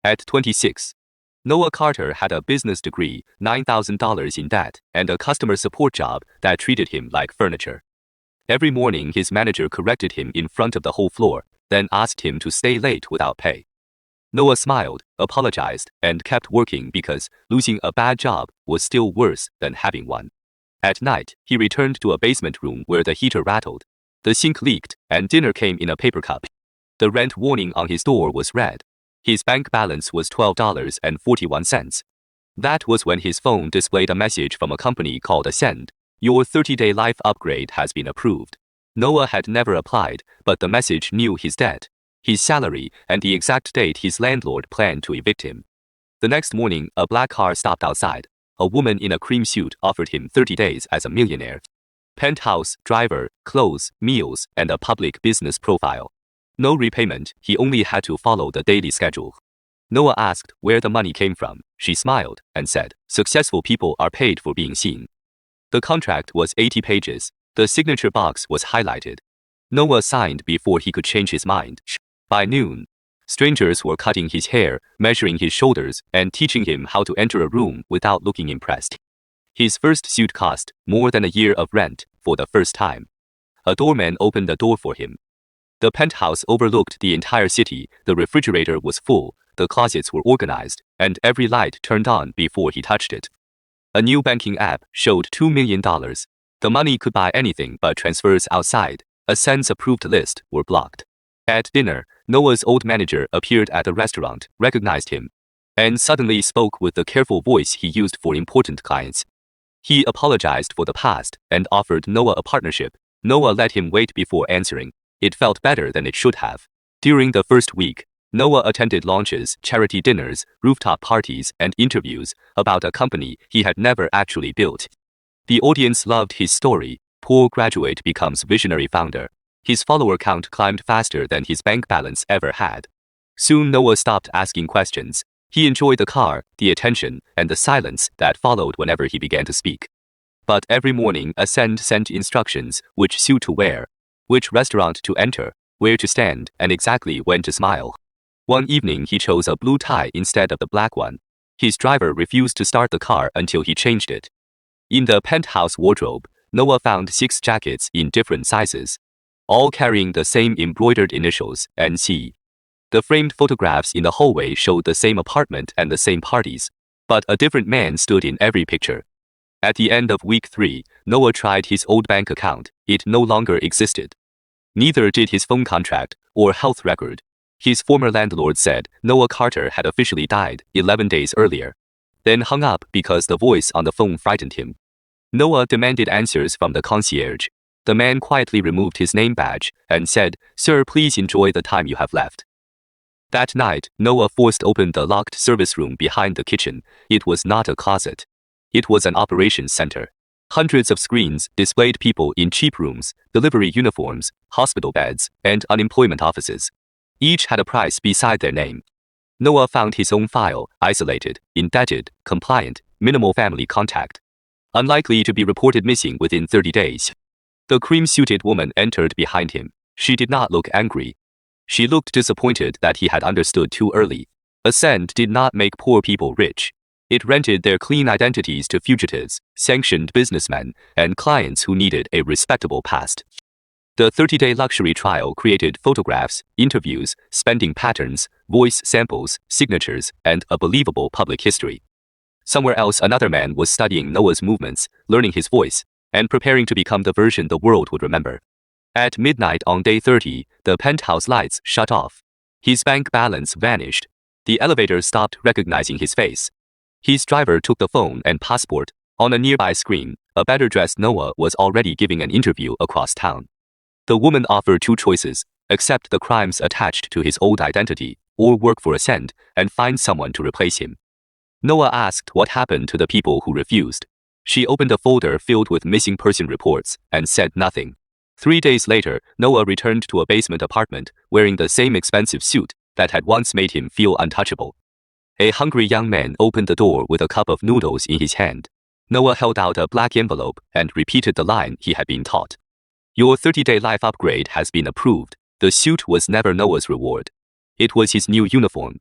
At 26, Noah Carter had a business degree, $9,000 in debt, and a customer support job that treated him like furniture. Every morning, his manager corrected him in front of the whole floor, then asked him to stay late without pay. Noah smiled, apologized, and kept working because losing a bad job was still worse than having one. At night, he returned to a basement room where the heater rattled, the sink leaked, and dinner came in a paper cup. The rent warning on his door was red. His bank balance was $12.41. That was when his phone displayed a message from a company called Ascend. Your 30-day life upgrade has been approved. Noah had never applied, but the message knew his debt, his salary, and the exact date his landlord planned to evict him. The next morning, a black car stopped outside. A woman in a cream suit offered him 30 days as a millionaire. Penthouse, driver, clothes, meals, and a public business profile. No repayment, he only had to follow the daily schedule. Noah asked where the money came from. She smiled and said, "Successful people are paid for being seen." The contract was 80 pages. The signature box was highlighted. Noah signed before he could change his mind. By noon, strangers were cutting his hair, measuring his shoulders, and teaching him how to enter a room without looking impressed. His first suit cost more than a year of rent for the first time. A doorman opened the door for him. The penthouse overlooked the entire city. The refrigerator was full, the closets were organized, and every light turned on before he touched it. A new banking app showed $2 million. The money could buy anything but transfers outside. Ascend's approved list were blocked. At dinner, Noah's old manager appeared at the restaurant, recognized him, and suddenly spoke with the careful voice he used for important clients. He apologized for the past and offered Noah a partnership. Noah let him wait before answering. It felt better than it should have. During the first week, Noah attended launches, charity dinners, rooftop parties, and interviews about a company he had never actually built. The audience loved his story. Poor graduate becomes visionary founder. His follower count climbed faster than his bank balance ever had. Soon Noah stopped asking questions. He enjoyed the car, the attention, and the silence that followed whenever he began to speak. But every morning, Ascend sent instructions: which suit to wear, which restaurant to enter, where to stand, and exactly when to smile. One evening, he chose a blue tie instead of the black one. His driver refused to start the car until he changed it. In the penthouse wardrobe, Noah found 6 jackets in different sizes, all carrying the same embroidered initials, NC. The framed photographs in the hallway showed the same apartment and the same parties, but a different man stood in every picture. At the end of week 3, Noah tried his old bank account. It no longer existed. Neither did his phone contract or health record. His former landlord said Noah Carter had officially died 11 days earlier, then hung up because the voice on the phone frightened him. Noah demanded answers from the concierge. The man quietly removed his name badge and said, "Sir, please enjoy the time you have left." That night, Noah forced open the locked service room behind the kitchen. It was not a closet. It was an operations center. Hundreds of screens displayed people in cheap rooms, delivery uniforms, hospital beds, and unemployment offices. Each had a price beside their name. Noah found his own file: isolated, indebted, compliant, minimal family contact, unlikely to be reported missing within 30 days. The cream-suited woman entered behind him. She did not look angry. She looked disappointed that he had understood too early. Ascend did not make poor people rich. It rented their clean identities to fugitives, sanctioned businessmen, and clients who needed a respectable past. The 30-day luxury trial created photographs, interviews, spending patterns, voice samples, signatures, and a believable public history. Somewhere else, another man was studying Noah's movements, learning his voice, and preparing to become the version the world would remember. At midnight on day 30, the penthouse lights shut off. His bank balance vanished. The elevator stopped recognizing his face. His driver took the phone and passport. On a nearby screen, a better-dressed Noah was already giving an interview across town. The woman offered 2 choices: accept the crimes attached to his old identity, or work for Ascend and find someone to replace him. Noah asked what happened to the people who refused. She opened a folder filled with missing person reports and said nothing. 3 days later, Noah returned to a basement apartment wearing the same expensive suit that had once made him feel untouchable. A hungry young man opened the door with a cup of noodles in his hand. Noah held out a black envelope and repeated the line he had been taught. Your 30-day life upgrade has been approved. The suit was never Noah's reward. It was his new uniform.